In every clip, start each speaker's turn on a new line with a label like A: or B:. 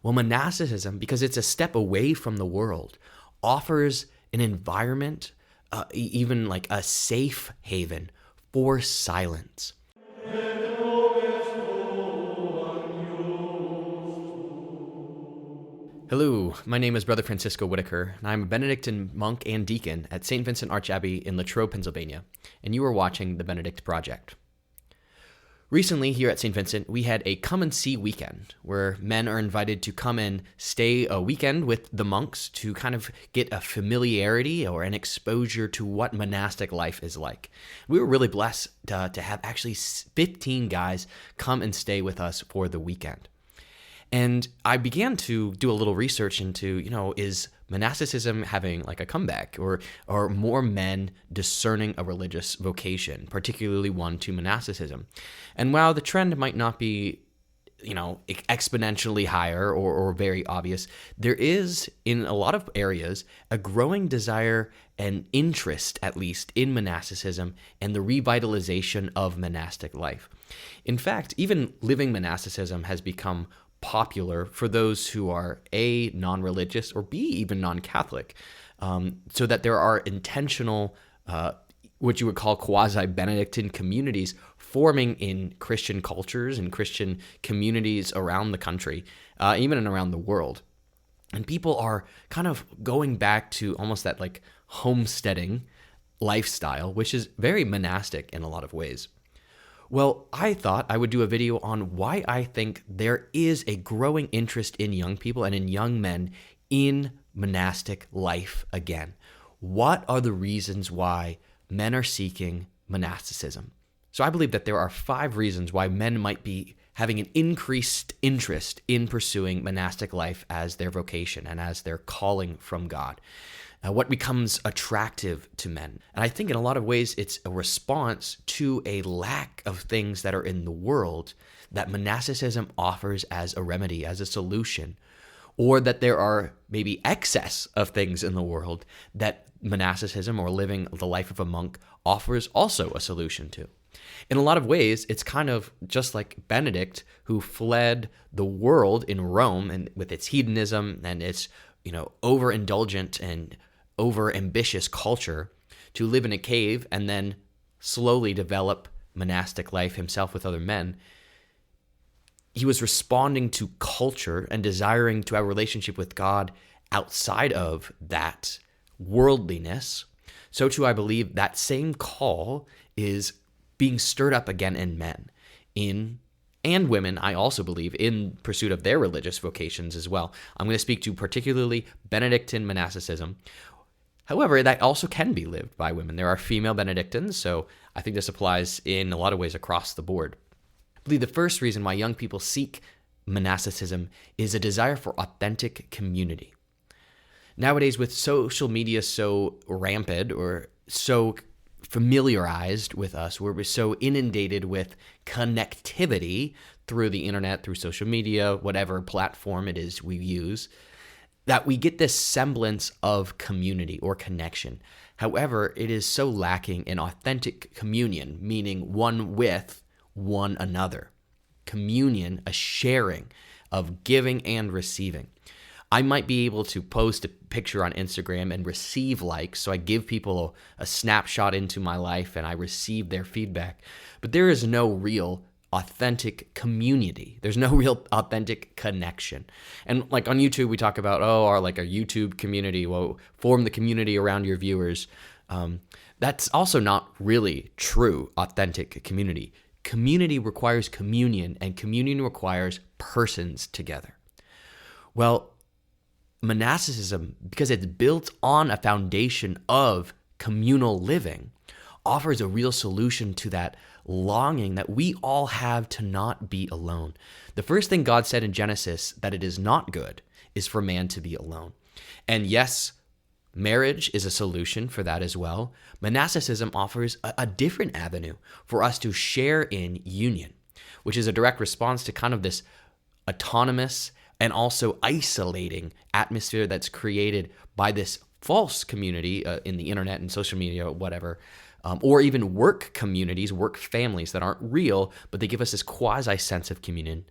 A: Well, monasticism, because it's a step away from the world, offers an environment, even like a safe haven for silence. Hello, my name is Brother Francisco Whitaker, and I'm a Benedictine monk and deacon at St. Vincent Archabbey in Latrobe, Pennsylvania, and you are watching The Benedict Project. Recently, here at St. Vincent, we had a come and see weekend where men are invited to come and stay a weekend with the monks to kind of get a familiarity or an exposure to what monastic life is like. We were really blessed to have actually 15 guys come and stay with us for the weekend. And I began to do a little research into, is monasticism having like a comeback, or are more men discerning a religious vocation, particularly one to monasticism? And while the trend might not be, exponentially higher or very obvious, there is, in a lot of areas, a growing desire and interest, at least, in monasticism and the revitalization of monastic life. In fact, even living monasticism has become popular for those who are A, non-religious, or B, even non-Catholic, so that there are intentional, what you would call quasi-Benedictine communities forming in Christian cultures and Christian communities around the country, even around the world. And people are kind of going back to almost that like homesteading lifestyle, which is very monastic in a lot of ways. Well, I thought I would do a video on why I think there is a growing interest in young people and in young men in monastic life again. What are the reasons why men are seeking monasticism? So I believe that there are 5 reasons why men might be having an increased interest in pursuing monastic life as their vocation and as their calling from God. What becomes attractive to men. And I think in a lot of ways, it's a response to a lack of things that are in the world that monasticism offers as a remedy, as a solution, or that there are maybe excess of things in the world that monasticism or living the life of a monk offers also a solution to. In a lot of ways, it's kind of just like Benedict, who fled the world in Rome and with its hedonism and its, overindulgent and over-ambitious culture, to live in a cave and then slowly develop monastic life himself with other men. He was responding to culture and desiring to have a relationship with God outside of that worldliness. So too, I believe that same call is being stirred up again in men, and women, I also believe, in pursuit of their religious vocations as well. I'm going to speak to particularly Benedictine monasticism. However, that also can be lived by women. There are female Benedictines, so I think this applies in a lot of ways across the board. I believe the first reason why young people seek monasticism is a desire for authentic community. Nowadays, with social media so rampant or so familiarized with us, where we're so inundated with connectivity through the internet, through social media, whatever platform it is we use, that we get this semblance of community or connection. However, it is so lacking in authentic communion, meaning one with one another. Communion, a sharing of giving and receiving. I might be able to post a picture on Instagram and receive likes, so I give people a snapshot into my life and I receive their feedback. But there is no real authentic community. There's no real authentic connection. And like on YouTube, we talk about, our YouTube community. Well, form the community around your viewers. That's also not really true authentic community. Community requires communion, and communion requires persons together. Well, monasticism, because it's built on a foundation of communal living, offers a real solution to that longing that we all have to not be alone. The first thing God said in Genesis, that it is not good, is for man to be alone. And yes, marriage is a solution for that as well. Monasticism offers a different avenue for us to share in union, which is a direct response to kind of this autonomous and also isolating atmosphere that's created by this false community in the internet and social media, whatever, or even work communities, work families that aren't real, but they give us this quasi sense of communion.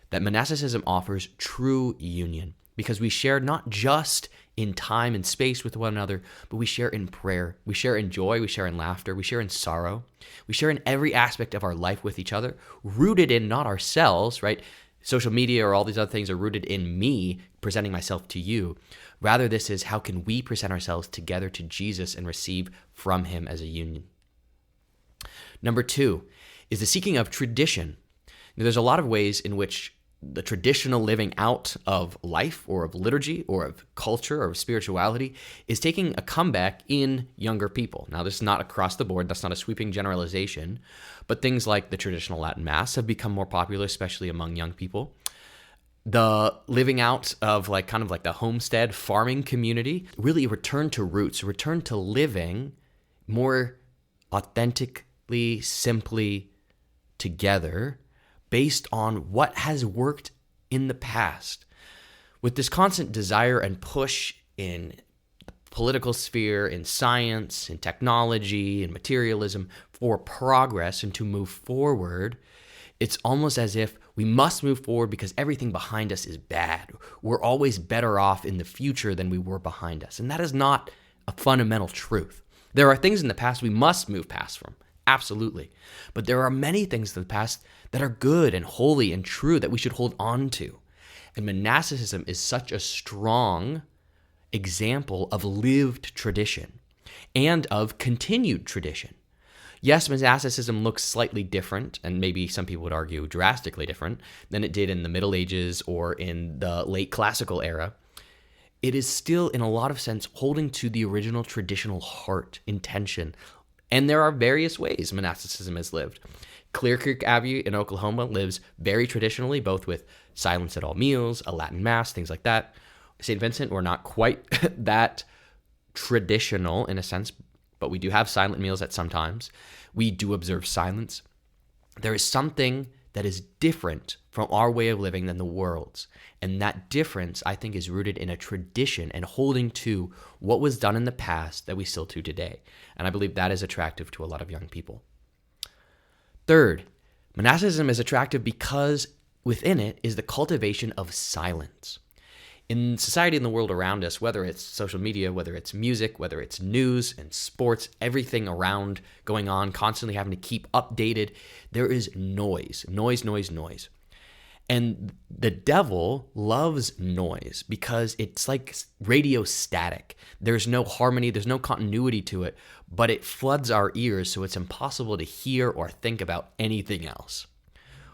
A: that monasticism offers true union because we share not just in time and space with one another, but we share in prayer. We share in joy. We share in laughter. We share in sorrow. We share in every aspect of our life with each other, rooted in not ourselves, right? Social media or all these other things are rooted in me presenting myself to you. Rather, this is how can we present ourselves together to Jesus and receive from him as a union. Number 2 is the seeking of tradition. Now, there's a lot of ways in which the traditional living out of life or of liturgy or of culture or of spirituality is taking a comeback in younger people. Now, this is not across the board. That's not a sweeping generalization, but things like the traditional Latin Mass have become more popular, especially among young people. The living out of kind of the homestead farming community, really a return to roots, a return to living more authentically, simply together, based on what has worked in the past. With this constant desire and push in the political sphere, in science, in technology, in materialism for progress and to move forward, it's almost as if we must move forward because everything behind us is bad. We're always better off in the future than we were behind us. And that is not a fundamental truth. There are things in the past we must move past from. Absolutely. But there are many things in the past that are good and holy and true that we should hold on to. And monasticism is such a strong example of lived tradition and of continued tradition. Yes, monasticism looks slightly different, and maybe some people would argue drastically different than it did in the Middle Ages or in the late classical era. It is still, in a lot of sense, holding to the original traditional heart, intention. And there are various ways monasticism is lived. Clear Creek Abbey in Oklahoma lives very traditionally, both with silence at all meals, a Latin Mass, things like that. St. Vincent, we're not quite that traditional in a sense, but we do have silent meals at some times. We do observe silence. There is something that is different from our way of living than the world's. And that difference, I think, is rooted in a tradition and holding to what was done in the past that we still do today. And I believe that is attractive to a lot of young people. Third, monasticism is attractive because within it is the cultivation of silence. In society and the world around us, whether it's social media, whether it's music, whether it's news and sports, everything around going on, constantly having to keep updated, there is noise. And the devil loves noise because it's like radio static. There's no harmony, there's no continuity to it, but it floods our ears so it's impossible to hear or think about anything else.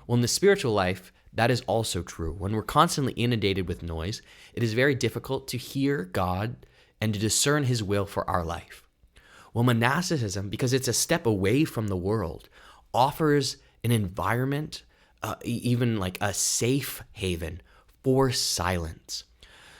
A: Well, in the spiritual life, that is also true. When we're constantly inundated with noise, it is very difficult to hear God and to discern his will for our life. Well, monasticism, because it's a step away from the world, offers an environment, even like a safe haven for silence,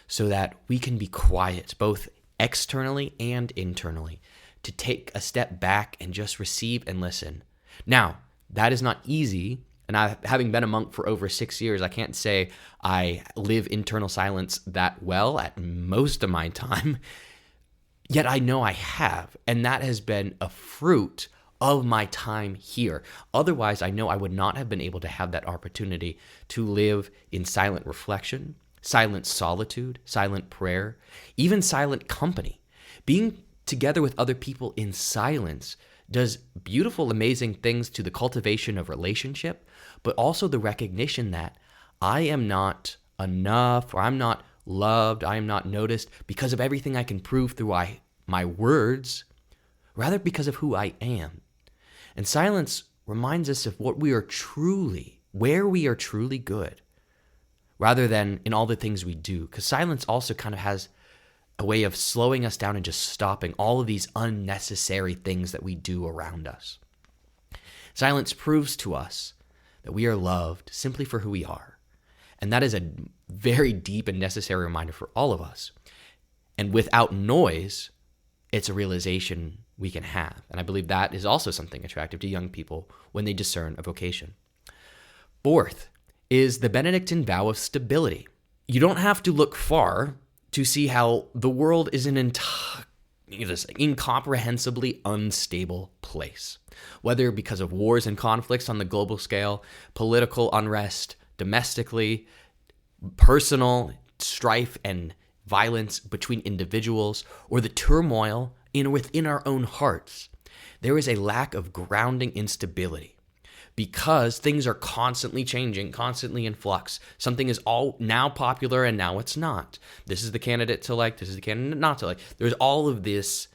A: so that we can be quiet, both externally and internally, to take a step back and just receive and listen. Now, that is not easy. And having been a monk for over 6 years, I can't say I live internal silence that well at most of my time. Yet I know I have. And that has been a fruit of my time here. Otherwise, I know I would not have been able to have that opportunity to live in silent reflection, silent solitude, silent prayer, even silent company. Being together with other people in silence does beautiful, amazing things to the cultivation of relationship, but also the recognition that I am not enough, or I'm not loved, I am not noticed because of everything I can prove through my words, rather because of who I am. And silence reminds us of where we are truly good, rather than in all the things we do. Because silence also kind of has a way of slowing us down and just stopping all of these unnecessary things that we do around us. Silence proves to us that we are loved simply for who we are. And that is a very deep and necessary reminder for all of us. And without noise, it's a realization we can have. And I believe that is also something attractive to young people when they discern a vocation. Fourth is the Benedictine vow of stability. You don't have to look far to see how the world is an incomprehensibly unstable place. Whether because of wars and conflicts on the global scale, political unrest, domestically, personal strife and violence between individuals, or the turmoil within our own hearts, there is a lack of grounding instability because things are constantly changing, constantly in flux. Something is all now popular and now it's not. This is the candidate to like, this is the candidate not to like. There's all of this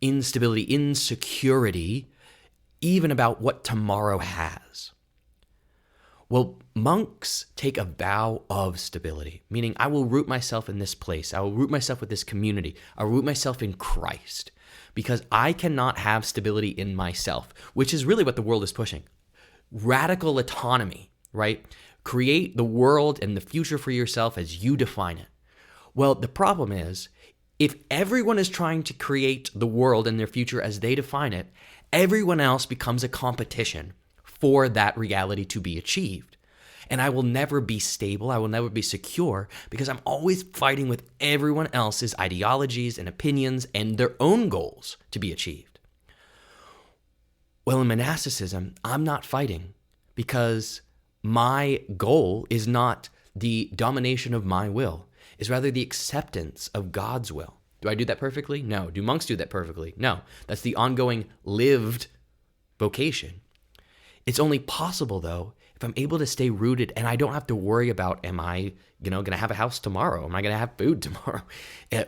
A: instability, insecurity, even about what tomorrow has. Well, monks take a vow of stability, meaning I will root myself in this place. I will root myself with this community. I will root myself in Christ because I cannot have stability in myself, which is really what the world is pushing. Radical autonomy, right? Create the world and the future for yourself as you define it. Well, the problem is, if everyone is trying to create the world and their future as they define it, everyone else becomes a competition for that reality to be achieved. And I will never be stable. I will never be secure because I'm always fighting with everyone else's ideologies and opinions and their own goals to be achieved. Well, in monasticism, I'm not fighting because my goal is not the domination of my will. Is rather the acceptance of God's will. Do I do that perfectly? No. Do monks do that perfectly? No. That's the ongoing lived vocation. It's only possible, though, if I'm able to stay rooted and I don't have to worry about, am I, going to have a house tomorrow? Am I going to have food tomorrow?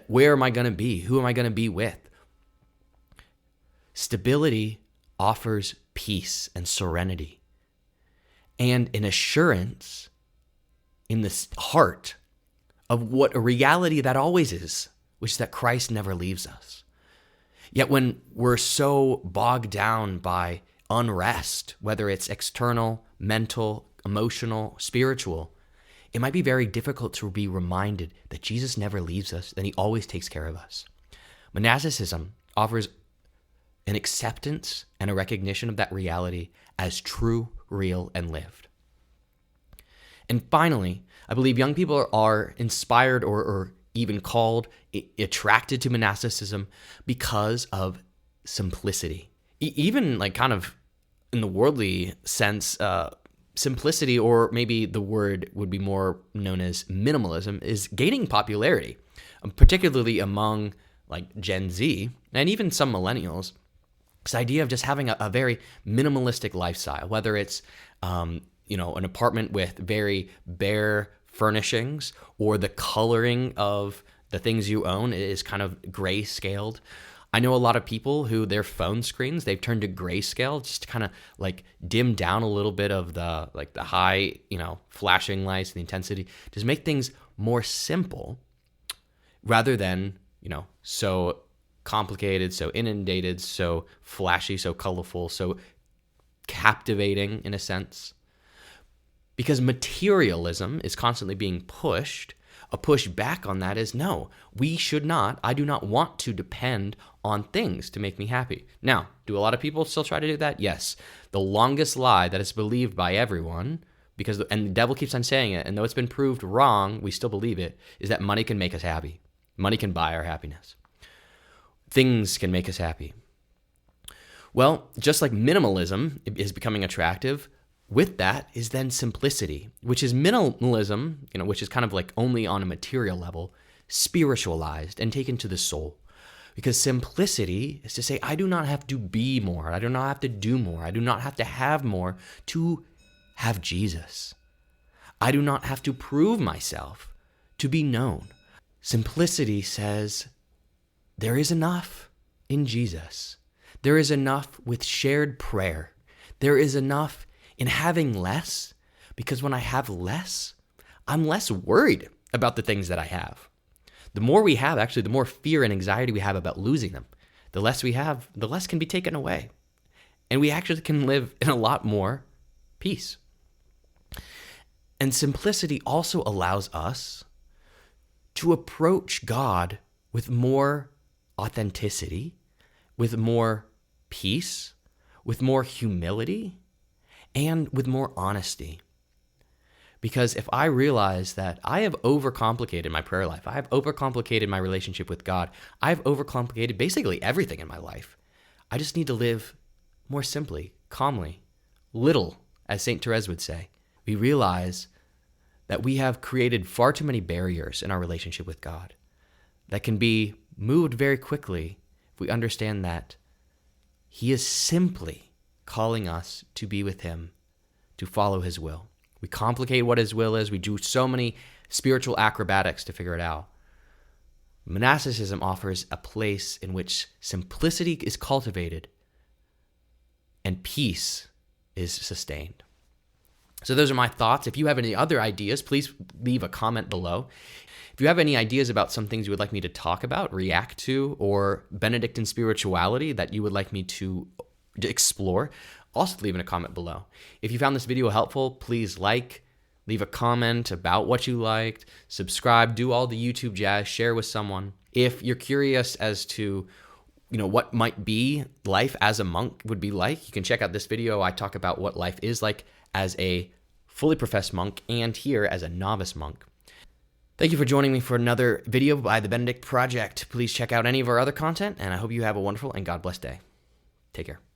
A: Where am I going to be? Who am I going to be with? Stability offers peace and serenity and an assurance in the heart of what a reality that always is, which is that Christ never leaves us. Yet when we're so bogged down by unrest, whether it's external, mental, emotional, spiritual, it might be very difficult to be reminded that Jesus never leaves us, that he always takes care of us. Monasticism offers an acceptance and a recognition of that reality as true, real, and lived. And finally, I believe young people are inspired or even called, attracted to monasticism because of simplicity. Even like kind of in the worldly sense, simplicity, or maybe the word would be more known as minimalism, is gaining popularity, particularly among like Gen Z and even some millennials. This idea of just having a very minimalistic lifestyle, whether it's an apartment with very bare furnishings or the coloring of the things you own is kind of grayscaled. I know a lot of people who their phone screens, they've turned to grayscale just to kind of like dim down a little bit of the high, flashing lights, the intensity, just make things more simple rather than, so complicated, so inundated, so flashy, so colorful, so captivating in a sense. Because materialism is constantly being pushed, a push back on that is no, I do not want to depend on things to make me happy. Now, do a lot of people still try to do that? Yes. The longest lie that is believed by everyone, and the devil keeps on saying it, and though it's been proved wrong, we still believe it, is that money can make us happy. Money can buy our happiness. Things can make us happy. Well, just like minimalism is becoming attractive, with that is then simplicity, which is minimalism, which is kind of like only on a material level, spiritualized and taken to the soul. Because simplicity is to say, I do not have to be more. I do not have to do more. I do not have to have more to have Jesus. I do not have to prove myself to be known. Simplicity says, there is enough in Jesus. There is enough with shared prayer. There is enough in having less, because when I have less, I'm less worried about the things that I have. The more we have, actually, the more fear and anxiety we have about losing them. The less we have, the less can be taken away. And we actually can live in a lot more peace. And simplicity also allows us to approach God with more authenticity, with more peace, with more humility, and with more honesty. Because if I realize that I have overcomplicated my prayer life, I have overcomplicated my relationship with God, I've overcomplicated basically everything in my life, I just need to live more simply, calmly, little, as St. Therese would say. We realize that we have created far too many barriers in our relationship with God that can be moved very quickly if we understand that He is simply calling us to be with Him, to follow His will. We complicate what His will is. We do so many spiritual acrobatics to figure it out. Monasticism offers a place in which simplicity is cultivated and peace is sustained. So those are my thoughts. If you have any other ideas, please leave a comment below. If you have any ideas about some things you would like me to talk about, react to, or Benedictine spirituality that you would like me to explore, also leave in a comment below. If you found this video helpful, please leave a comment about what you liked, subscribe, do all the YouTube jazz, share with someone. If you're curious as to what might be life as a monk would be like, you can check out this video. I talk about what life is like as a fully professed monk and here as a novice monk. Thank you for joining me for another video by the Benedict Project. Please check out any of our other content, and I hope you have a wonderful and God bless day. Take care.